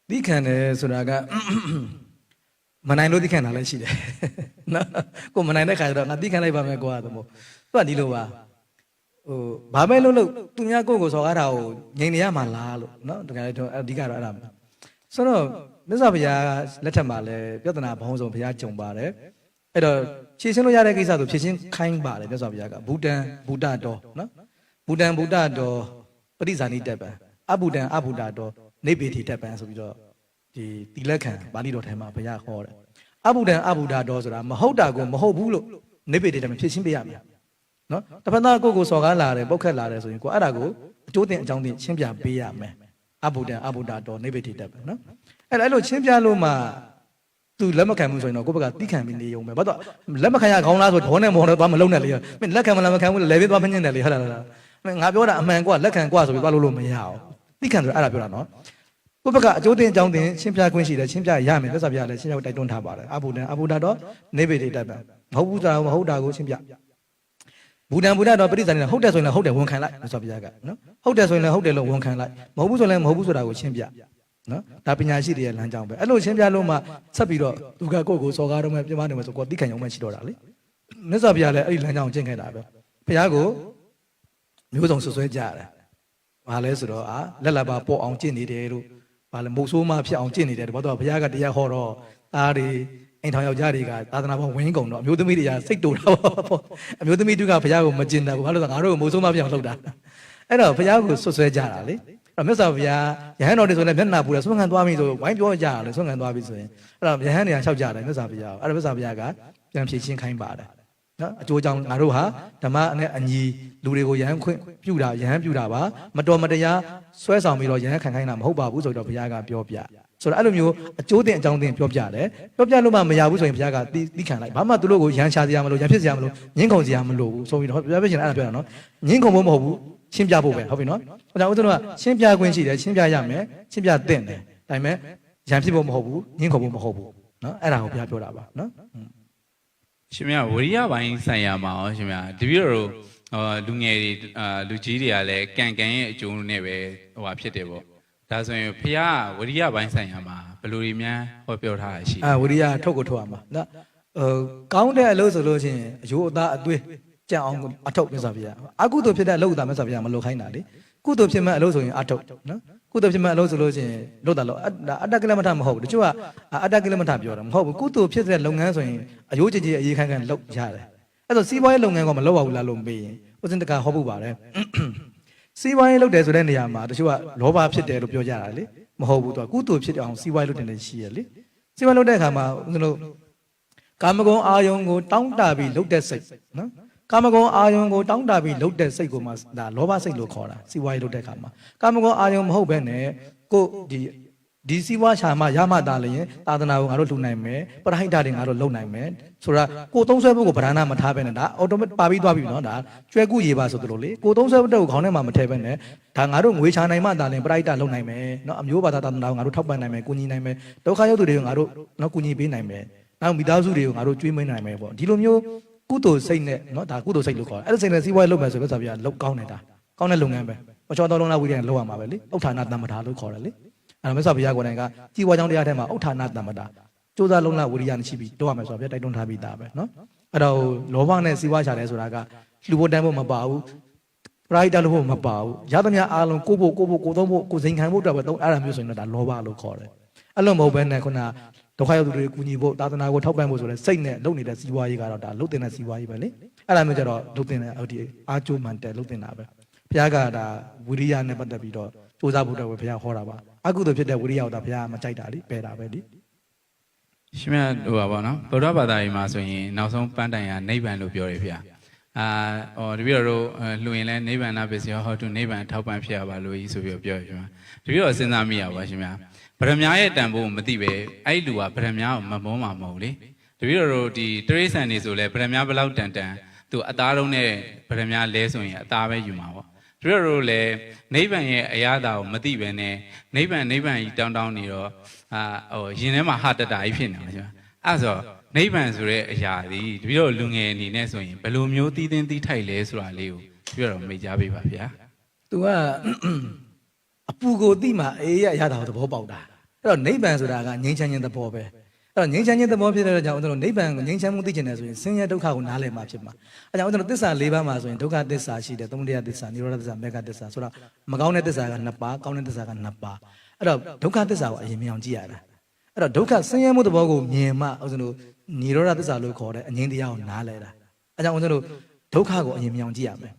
ဒီခံတယ်ဆိုတာကမနိုင်လို့ဒီခံတာလည်းရှိတယ်နော်ကိုမနိုင်တဲ့ခါကျတော့ငါဒီခံလိုက်ပါမယ်ကွာသမို့သူကဒီလိုပါဟိုဘာပဲလို့သူများကိုစော်ကားတာကိုငြိမ်နေရမှာလားလို့နော်တကယ်တော့အဓိကတော့အဲ့ဒါဆိုတော့မြတ်စွာဘုရားလက်ထက်မှာလည်းပြဿနာဘောင်းဆုံးဘုရားကြုံပါတယ်အဲ့တော့ဖြည့်ရှင်းလို့ရတဲ့ကိစ္စဆိုဖြည့်ရှင်းခိုင်းပါတယ်မြတ်စွာဘုရားကဘူတံဘူတတော်နော်ဘူတံဘူတတော်ပဋိဇာနိတက်ပံအဘူတံအဘူတတော်နေပေတိတက်ပံဆိုပြီးတော့ဒီတိလက်ခံပါဠိတော်ထဲမှာဘုရားခေါ်တယ်အဘူတံအဘူတတော်ဆိုတာမဟုတ်တာကိုမဟုတ်ဘူးလို့နေပေတိတက်ပံဖြည့်ရှင်းပေးရမယ်နော်တစ်ဖက်သားကိုစော်ကားလာတယ်ပုတ်ခတ်လာတယ်ဆိုရင်ကိုအဲ့ဒါကိုအကျိုးတင်အကြောင်းတင်ရှင်းပြပေးရမယ်အဘူတံအဘူတတော်နေပေတိတက်ပံနော်အဲ့လိုချင်းပြလို့မှသူလက်မခံဘူးဆိုရင်တော့ကိုယ့်ဘက်ကတိခံပြီးနေုံပဲဘာတော့လက်မခံရခေါင်းလားဆိုဒေါနဲ့မော်တော့ဘာမလုံးနဲ့လေမင်းလက်ခံမလားမခံဘူးလေဘေးသွားဖညင်းတယ်လေဟုတ်လားငါပြောတာအမှန်ကွာလက်ခံကွာဆိုပြီးသွားလို့မရအောင်တိခံဆိုအဲ့ဒါပြောတာနော်ကိုယ့်ဘက်ကအကျိုးတင်အကြောင်းတင်ချင်းပြခွင့်ရှိတယ်ချင်းပြရမယ်သက်စာပြလည်းချင်းပြတိုက်တွန်းထားပါတယ်အဘူတံအဘူတတော့နေပေတိတက်ပံမဟုတ်ဘူးဆိုတာမဟုတ်တာကိုချင်းပြဘူတံဘူတတော့ပရိသတ်နဲ့ဟုတ်တယ်ဆိုရင်လည်းဟုတ်တယ်ဝန်ခံလိုက်သက်စာပြကနော်ဟုတ်တယ်ဆိုရင်လည်းဟုတ်တယ်လို့ဝန်ခံလိုက်မဟုတ်ဘူးဆိုရင်လည်းမဟုတ်ဘူးဆိုတာကိုချင်းပြနော်ဒါပညာရှိတွေရဲ့လမ်းကြောင်းပဲအဲ့လိုရှင်းပြလို့မှဆက်ပြီးတော့သူကကိုယ့်ကိုစော်ကားတော့မှပြမနေမှာဆိုကိုယ်တိခံရုံမှရှိတော့တာလေမြတ်စွာဘုရားလည်းအဲ့ဒီလမ်းကြောင်းကျင့်ခဲ့တာပဲဘုရားကိုမျိုးစုံဆွဆွဲကြရတယ်ဘာလဲဆိုတော့လက်လက်ပါပေါ်အောင်ကျင့်နေတယ်လို့ဘာလဲမုတ်ဆိုးမဖြစ်အောင်ကျင့်နေတယ်ဘာလို့ဘုရားကတရားဟောတော့သားတွေအိမ်ထောင်ယောက်ျားတွေကသာသနာ့ဘောင်ဝင်းကုန်တော့အမျိုးသမီးတွေကစိတ်တူတာပေါ့အမျိုးသမီးတို့ကဘုရားကိုမကျင့်တတ်ဘူးဘာလို့လဲဆိုတော့ငါတို့ကိုမုတ်ဆိုးမဖြစ်အောင်လုပ်တာအဲ့တော့ဘုရားကိုဆွဆွဲကြတာလေမြတ်စွာဘုရားယဟန်တော်တွေဆိုလည်းမျက်နှာပူတယ်ဆွမ်းခံသွားပြီဆိုဝိုင်းပြောကြရတယ်ဆွမ်းခံသွားပြီဆိုရင်အဲ့တော့ယဟန်တွေကလျှောက်ကြတယ်မြတ်စွာဘုရားအဲ့တော့မြတ်စွာဘုရားကပြန်ဖြေရှင်းခိုင်းပါတယ်နော်အကျိုးကြောင့်ငါတို့ဟာဓမ္မနဲ့အညီလူတွေကိုယဟန်ခွင့်ပြုတာယဟန်ပြုတာပါမတော်မတရားဆွဲဆောင်ပြီးတော့ယဟန်ခံခိုင်းတာမဟုတ်ပါဘူးဆိုတော့ဘုရားကပြောပြဆိုတော့အဲ့လိုမျိုးအကျိုးတင်အကြောင်းတင်ပြောပြတယ်ပြောပြလို့မှမရဘူးဆိုရင်ဘုရားကတိခံလိုက်ဘာမှသူတို့ကိုယဟန်ရှာစရာမလိုယဟန်ဖြစ်စရာမလိုငင်းခုန်စရာမလိုဘူးဆိုပြီးတော့ဘုရားပြရှင်အဲ့ဒါပြောတာနော်ငင်းခုန်ဖို့မဟုတ်ဘူးရှင်းပြဖို့ပဲဟုတ်ပြီနော်။ဒါကြောင့်ဦးဇင်းတို့ကရှင်းပြခွင့်ရှိတယ်ရှင်းပြရမယ်ရှင်းပြသင့်တယ်။ဒါပေမဲ့ရံဖြစ်ဖို့မဟုတ်ဘူးညှင်းခုန်ဖို့မဟုတ်ဘူးနော်။အဲ့ဒါကိုဘုရားပြောတာပါနော်။ရှင်မြဝရိယပိုင်းဆိုင်ရာမှာရောရှင်မြတပည့်တော်လူငယ်တွေလူကြီးတွေကလည်းကံရဲ့အကျိုးနဲ့ပဲဟိုဟာဖြစ်တယ်ပေါ့။ဒါဆိုရင်ဘုရားဝရိယပိုင်းဆိုင်ရာမှာဘယ်လိုတွေများဟောပြောထားတာရှိလဲ။ဝရိယထုတ်ကိုထုတ်ရမှာနော်။ကောင်းတဲ့အလုပ်ဆိုလို့ရှိရင်အယိုးအသားအသွေးကြံအောင်အထုတ်မြတ်စွာဘုရားအကုသိုလ်ဖြစ်တဲ့အလုပ်သာမြတ်စွာဘုရားမလုပ်ခိုင်းတာလေကုသိုလ်ဖြစ်မဲ့အလုပ်ဆိုရင်အထုတ်နော်ကုသိုလ်ဖြစ်မဲ့အလုပ်ဆိုလို့ရှိရင်လုပ်တာလို့အတ္တကိလမထမဟုတ်ဘူးတချို့ကအတ္တကိလမထပြောတာမဟုတ်ဘူးကုသိုလ်ဖြစ်တဲ့လုပ်ငန်းဆိုရင်အယိုးကြည်ကြည်အရေးခိုင်းခိုင်းလုပ်ရတယ်အဲ့ဆိုစီးပွားရေးလုပ်ငန်းကမလုပ်ရဘူးလားလို့မေးရင်ဦးစင်တကဟောဖို့ပါတယ်စီးပွားရေးလုပ်တယ်ဆိုတဲ့နေရာမှာတချို့ကလောဘဖြစ်တယ်လို့ပြောကြတာလေမဟုတ်ဘူးသူကကုသိုလ်ဖြစ်အောင်စီးပွားရေးလုပ်တယ်လည်းရှိရလေစီးပွားလုပ်တဲ့အခါမှာဦးဇင်းတို့ကာမဂုဏ်အာယုံကိုတောင်းတပြီးလုပ်တဲ့စိတ်နော်ကာမဂုဏ်အာယုံကိုတောင်းတပြီးလှုပ်တဲ့စိတ်ကိုမှဒါလောဘစိတ်လို့ခေါ်တာစီးပွားရေးလှုပ်တဲ့အခါမှာကာမဂုဏ်အာယုံမဟုတ်ဘဲနဲ့ကိုဒီစီးပွားရှာမှရမှတာလည်းသာသနာကိုငါတို့လှူနိုင်မယ်ပရိဟိတတွေငါတို့လုပ်နိုင်မယ်ဆိုတာကိုသုံးဆွဲဖို့ကိုဗဒနာမထားဘဲနဲ့ဒါအော်တိုမက်ပါပြီးသွားပြီနော်ဒါကျွဲကူရေပါဆိုသလိုလေကိုသုံးဆွဲဖို့ကိုခေါင်းထဲမှာမထည့်ဘဲနဲ့ဒါငါတို့ငွေချနိုင်မှတာလည်းပရိဟိတလုပ်နိုင်မယ်နော်အမျိုးဘာသာသာသနာကိုငါတို့ထောက်ပံ့နိုင်မယ်ကူညီနိုင်မယ်ဒုက္ခရောက်သူတွေကိုငါတို့နော်ကူညီပေးနိုင်မယ်နောက်မိသားစုတွေကိုငါတို့ကျွေးမွေးနိုင်မယ်ပေါ့ဒီလိုမျိုးကုသိုလ်စိတ်နဲ့နော်ဒါကုသိုလ်စိတ်လို့ခေါ်တယ်အဲ့ဒီစိတ်နဲ့စီးပွားရေးလုပ်မယ်ဆိုတော့ဆိုပြလောက်ကောင်းနေတာကောင်းတဲ့လုပ်ငန်းပဲမချောတော်လုံးလားဝိရိယလောက်ရမှာပဲလေဥဋ္ဌာဏတမ္မတာလို့ခေါ်တယ်လေအဲ့ဒါမြတ်စွာဘုရားကိုယ်တိုင်ကကြီးပွားကြောင်းတရားထဲမှာဥဋ္ဌာဏတမ္မတာစူးစမ်းလုံးလားဝိရိယရှိပြီးတော့ရမယ်ဆိုတော့ပြတိုက်တွန်းထားပြီးသားပဲနော်အဲ့တော့လောဘနဲ့စီးပွားရှာတယ်ဆိုတာကလှူဖို့တန်းဖို့မပါဘူးပရိဒတ်လို့ဖို့မပါဘူးရသမျှအားလုံးကိုသုံးဖို့ကိုစိန်ခံဖို့အတွက်ပဲသုံးအဲ့ဒါမျိုးဆိုရင်တော့ဒါလောဘလို့ခေါ်တယ်အဲ့လိုမဟုတ်ဘဲနဲ့ခုနဒုက္ခရောက်သူတွေကိုကူညီဖို့သာသနာကိုထောက်ပံ့ဖို့ဆိုတဲ့စိတ်နဲ့လုပ်နေတဲ့စီးပွားရေးကတော့ဒါလုပ်တင်တဲ့စီးပွားရေးပဲလေအဲ့ဒါမျိုးကျတော့လုပ်တင်တဲ့ဒီအားကျိုးမှန်တယ်လုပ်တင်တာပဲဘုရားကဒါဝိရိယနဲ့ပတ်သက်ပြီးတော့စူးစမ်းဖို့တော့ဘုရားဟောတာပါအကုသိုလ်ဖြစ်တဲ့ဝိရိယကိုဒါဘုရားမကြိုက်တာလေပယ်တာပဲလေရှင်မြဟိုပါပေါ့နော်ဗုဒ္ဓဘာသာရေးမှာဆိုရင်နောက်ဆုံးပန်းတိုင်ကနိဗ္ဗာန်လို့ပြောတယ်ဗျာတပည့်တော်တို့လှူရင်လဲနိဗ္ဗာန်ပစ္စည်းဟောတုနိဗ္ဗာန်ထောက်ပံ့ဖြစ်ရပါလို့ကြီးဆိုပြီးပြောရရှင်တပည့်တော်စဉ်းစားမိရပါရှင်ဗျာဗရမ ्या ရဲ့တန်ဖိုးမသိပဲအဲ့လူကဗရမ ्या ကိုမမုန်းမှာမဟုတ်လေတပည့်တော်တို့ဒီတရိษံနေဆိုလဲဗရမ ्या ဘလောက်တန်သူအသားလုံးနဲ့ဗရမ ्या လဲဆိုရင်အသားပဲယူမှာပေါ့တပည့်တော်တို့လည်းနိဗ္ဗာန်ရဲ့အရာတာကိုမသိပဲနဲ့နိဗ္ဗာန်ကြီးတောင်းနေတော့ရင်ထဲမှာဟာတတာကြီးဖြစ်နေပါရှင်အဲ့ဆိုနိဗ္ဗာန်ဆိုတဲ့အရာဒီတပည့်တော်လူငယ်အနေနဲ့ဆိုရင်ဘယ်လိုမျိုးသီးသင်းသီးထိုက်လဲဆိုတာလေးကိုတပည့်တော်မိတ်ကြားပေးပါဗျာသူကအပူကိုသိမှအေးရရတာကိုသဘောပေါက်တာ တော့နိဗ္ဗာန်ဆိုတာကငြိမ်းချမ်းခြင်းသဘောပဲအဲ့တော့ငြိမ်းချမ်းခြင်းသဘောဖြစ်တဲ့ကြောင့်ကျွန်တော်နိဗ္ဗာန်ကိုငြိမ်းချမ်းမှုသိကျင်တယ်ဆိုရင်ဆင်းရဲဒုက္ခကိုနားလည်မှာဖြစ်မှာအဲ့ကြောင့်ကျွန်တော်သစ္စာ၄ပါးမှာဆိုရင်ဒုက္ခသစ္စာရှိတယ်သမုဒယသစ္စာនិရောဓသစ္စာမေဃသစ္စာဆိုတော့မကောင်းတဲ့သစ္စာက2ပါးကောင်းတဲ့သစ္စာက2ပါးအဲ့တော့ဒုက္ခသစ္စာကိုအရင်မြင်အောင်ကြည့်ရတာအဲ့တော့ဒုက္ခဆင်းရဲမှုသဘောကိုမြင်မှကျွန်တော်និရောဓသစ္စာလို့ခေါ်တဲ့အငြိမ်းတရားကိုနားလည်တာအဲ့ကြောင့်ကျွန်တော်ဒုက္ခကိုအရင်မြင်အောင်ကြည့်ရမယ်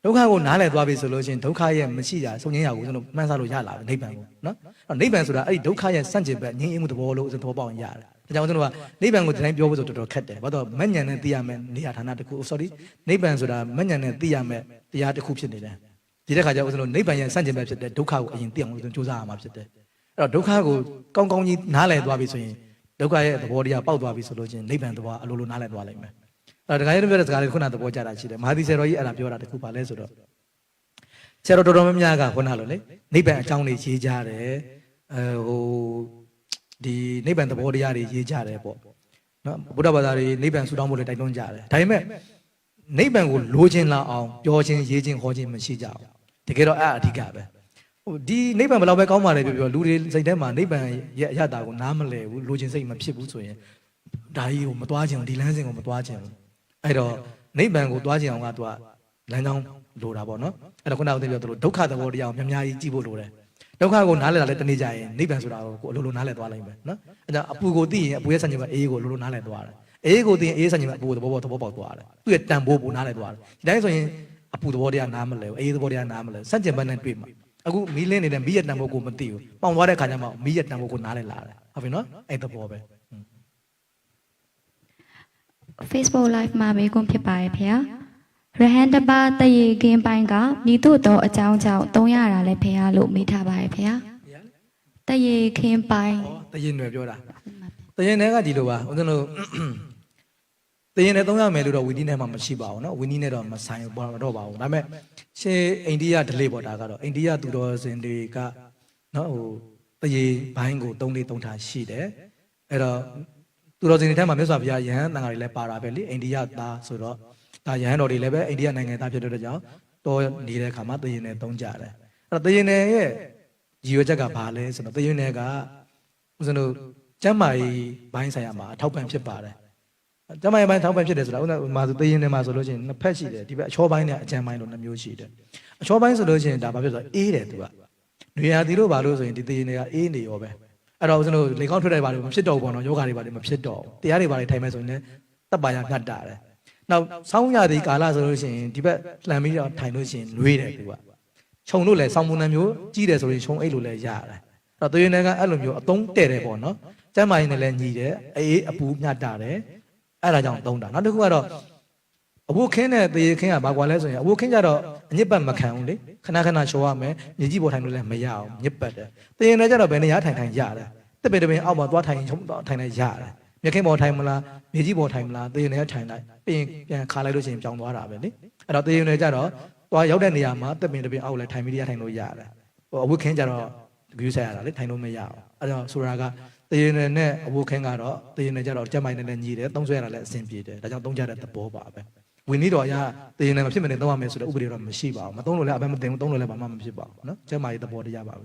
ဒုက္ခကိုနားလည်သွားပြီဆိုလို့ရှိရင်ဒုက္ခရဲ့မရှိတာဆုံးငင်းရကိုကျွန်တော်မှန်းဆလို့ရလာတယ်နိဗ္ဗာန်ကိုနော်အဲ့နိဗ္ဗာန်ဆိုတာအဲ့ဒီဒုက္ခရဲ့စန့်ကျင်ဘက်ငြိမ်းအေးမှုသဘောလို့သဘောပေါက်ရင်ရတယ်ဒါကြောင့်ကျွန်တော်ကနိဗ္ဗာန်ကိုဒီတိုင်းပြောဖို့ဆိုတော်တော်ခက်တယ်ဘာလို့မဉ္ဇဉ်နဲ့သိရမယ်နေရာဌာနတစ်ခု sorry နိဗ္ဗာန်ဆိုတာမဉ္ဇဉ်နဲ့သိရမယ်တရားတစ်ခုဖြစ်နေတယ်ဒီတဲ့ခါကျတော့ကျွန်တော်နိဗ္ဗာန်ရဲ့စန့်ကျင်ဘက်ဖြစ်တဲ့ဒုက္ခကိုအရင်သိအောင်လို့ကျွန်တော်စူးစမ်းရမှာဖြစ်တယ်အဲ့တော့ဒုက္ခကိုကောင်းကောင်းကြီးနားလည်သွားပြီဆိုရင်ဒုက္ခရဲ့သဘောတရားပေါက်သွားပြီဆိုလို့ချင်းနိဗ္ဗာန်သဘောအလိုလိုနားလည်သွားလိမ့်မယ်အဲ့တော့ဒကာကြီးတို့ပြောတဲ့စကားလေးခုနသဘောကျတာရှိတယ်မဟာသီဆရာတော်ကြီးအဲ့ဒါပြောတာတစ်ခုပါလဲဆိုတော့ဆရာတော်တော်များများကခုနလိုလေနိဗ္ဗာန်အကြောင်းတွေရေးကြတယ်ဒီနိဗ္ဗာန်သဘောတရားတွေရေးကြတယ်ပေါ့နော်ဗုဒ္ဓဘာသာတွေနိဗ္ဗာန်ဆူတောင်းဖို့လည်းတိုက်တွန်းကြတယ်ဒါပေမဲ့နိဗ္ဗာန်ကိုလိုချင်လာအောင်ပြောခြင်းရေးခြင်းဟောခြင်းမရှိကြဘူးတကယ်တော့အဓိကပဲဒီနိဗ္ဗာန်ဘယ်လောက်ပဲကောင်းပါလဲပြောလူတွေစိတ်ထဲမှာနိဗ္ဗာန်ရဲ့အရတာကိုနားမလည်ဘူးလိုချင်စိတ်မဖြစ်ဘူးဆိုရင်ဒါကြီးကိုမသွားခြင်းဒီလမ်းစဉ်ကိုမသွားခြင်းအဲ့တော့နိဗ္ဗာန်ကိုသွားခြင်းအောင်ကသူကလမ်းကြောင်းလိုတာပေါ့နော်အဲ့တော့ခုနကပြောသလိုဒုက္ခသဘောတရားကိုများကြီးကြည့်ဖို့လိုတယ်ဒုက္ခကိုနားလည်တာလည်းတနေ့ကျရင်နိဗ္ဗာန်ဆိုတာကိုအလိုလိုနားလည်သွားနိုင်မယ်နော်အဲ့ဒါအပူကိုသိရင်အပူရဲ့ဆန့်ကျင်ဘက်အေးကိုအလိုလိုနားလည်သွားတယ်အေးကိုသိရင်အေးဆန့်ကျင်ဘက်အပူသဘောပေါက်သွားတယ်သူ့ရဲ့တန်ဖိုးကိုနားလည်သွားတယ်ဒီတိုင်းဆိုရင်အပူသဘောတရားနားမလဲဘူးအေးသဘောတရားနားမလဲဆန့်ကျင်ဘက်နဲ့တွေ့မှာအခုမီးလင်းနေတဲ့မီးရဲ့တန်ဖိုးကိုမသိဘူးပေါင်သွားတဲ့ခါကျမှမီးရဲ့တန်ဖိုးကိုနားလည်လာတယ်ဟုတ်ပြီနော်အဲ့သဘောပဲ Facebook Live မှာမေးခွန်းဖြစ်ပါတယ်ဖေဟာရဟန်တပါတရေကင်းပိုင်းကမိတို့တော့အကြောင်းကြောင့်သုံးရတာလဲဖေဟာလို့မေးထားပါတယ်ဖေဟာတရေခင်းပိုင်းတရင်တွေပြောတာတရင်တွေကဒီလိုပါဦးဇင်းတို့တရင်တွေသုံးရမယ်လို့တော့ဝီနီနဲ့မှမရှိပါဘူးเนาะဝီနီနဲ့တော့မဆိုင်တော့ပါဘူးဒါပေမဲ့ရှေးအိန္ဒိယဒလေးပေါ်တာကတော့အိန္ဒိယသူတော်စင်တွေကเนาะဟိုတရေဘိုင်းကို3 ထားရှိတယ်အဲ့တော့သူတော်စင်တွေထဲမှာမြတ်စွာဘုရားယဟန်တန်ဃာတွေလည်းပါတာပဲလေအိန္ဒိယသားဆိုတော့ဒါယဟန်တော်တွေလည်းပဲအိန္ဒိယနိုင်ငံသားဖြစ်တဲ့ကြောင့်တော်နေတဲ့အခါမှာတရင်တွေသုံးကြတယ်အဲ့တော့တရင်တွေရဲ့ရည်ရွယ်ချက်ကဘာလဲဆိုတော့တရင်တွေကဦးဇင်းတို့ကျမ်းမာရေးဘိုင်းဆိုင်ရာမှာအထောက်ပံ့ဖြစ်ပါတယ်ကျမ်းမာရေးဘိုင်းထောက်ပံ့ဖြစ်တယ်ဆိုတာဦးဇင်းတို့မှာဆိုတရင်တွေမှာဆိုလို့ရှိရင်နှစ်ဖက်ရှိတယ်ဒီဘက်အချောပိုင်းနဲ့အကျမ်းပိုင်းလို့2မျိုးရှိတယ်အချောပိုင်းဆိုလို့ရှိရင်ဒါဘာဖြစ်ဆိုတော့အေးတယ်သူကနွေရာသီလို့ဘာလို့ဆိုရင်ဒီတရင်တွေကအေးနေရောပဲအဲ့တော့ဦးဇင်းတို့လေကောင်းထွက်တဲ့ဘာလို့မဖြစ်တော့ဘူးပေါ့နော်ယောဂတွေဘာလို့မဖြစ်တော့ဘူးတရားတွေဘာတွေထိုင်မဲ့ဆိုရင်လည်းတပ်ပါရငတ်တာတယ်နောက်ဆောင်းရသည့်ကာလဆိုလို့ရှိရင်ဒီဘက်လှန်ပြီးတော့ထိုင်လို့ရှိရင်လွေးတယ်သူကခြုံလို့လည်းဆောင်းပုံနှမျိုးကြီးတယ်ဆိုရင်ခြုံအိတ်လို့လည်းရတယ်အဲ့တော့တရင်တွေကအဲ့လိုမျိုးအသုံးတဲ့တယ်ပေါ့နော်ကျမ်းမာရင်လည်းညီတယ်အေးအပူမြတ်တာတယ်အဲ့ဒါကြောင့်သုံးတာနောက်တစ်ခုကတော့အဝတ်ခင်းတဲ့တရေခင်းကဘာကွာလဲဆိုရင်အဝတ်ခင်းကြတော့အညစ်ပတ်မခံဘူးလေခဏခဏရှော်ရမယ်မြေကြီးပေါ်ထိုင်လို့လည်းမရအောင်ညစ်ပတ်တယ်တရင်တွေကြတော့ဘယ်နေရာထိုင်ရတယ်တစ်ပင်တစ်ပင်အောက်မှာသွားထိုင်ချုံထိုင်လိုက်ရတယ်မြက်ခင်းပေါ်ထိုင်မလားမြေကြီးပေါ်ထိုင်မလားတရင်တွေကထိုင်လိုက်ပြီးရင်ပြန်ခါလိုက်လို့ရှိရင်ပြောင်းသွားတာပဲလေအဲ့တော့တရင်တွေကြတော့သွားရောက်တဲ့နေရာမှာတစ်ပင်တစ်ပင်အောက်လည်းထိုင်ပြီးရထိုင်လို့ရတယ်ဟိုအဝတ်ခင်းကြတော့ဂယူးဆက်ရတာလေထိုင်လို့မရအောင်အဲ့တော့ဆိုတာကတရင်တွေနဲ့အဝတ်ခင်းကတော့တရင်တွေကြတော့ကြက်မိုင်နဲ့လည်းညီတယ်သုံးဆွဲရတာလည်းအဆင်ပြေတယ်ဒါကြောင့်သုံးကြတဲ့သဘောပါပဲဝင်းနေတော့အရာတရင်တွေမဖြစ်မနေသုံးရမယ်ဆိုတော့ဥပဒေတော့မရှိပါဘူးမသုံးလို့လည်းအဘယ်မသိဘူးသုံးလို့လည်းဘာမှမဖြစ်ပါဘူးနော်ကျက်မိုင်သဘောတရားပါပဲ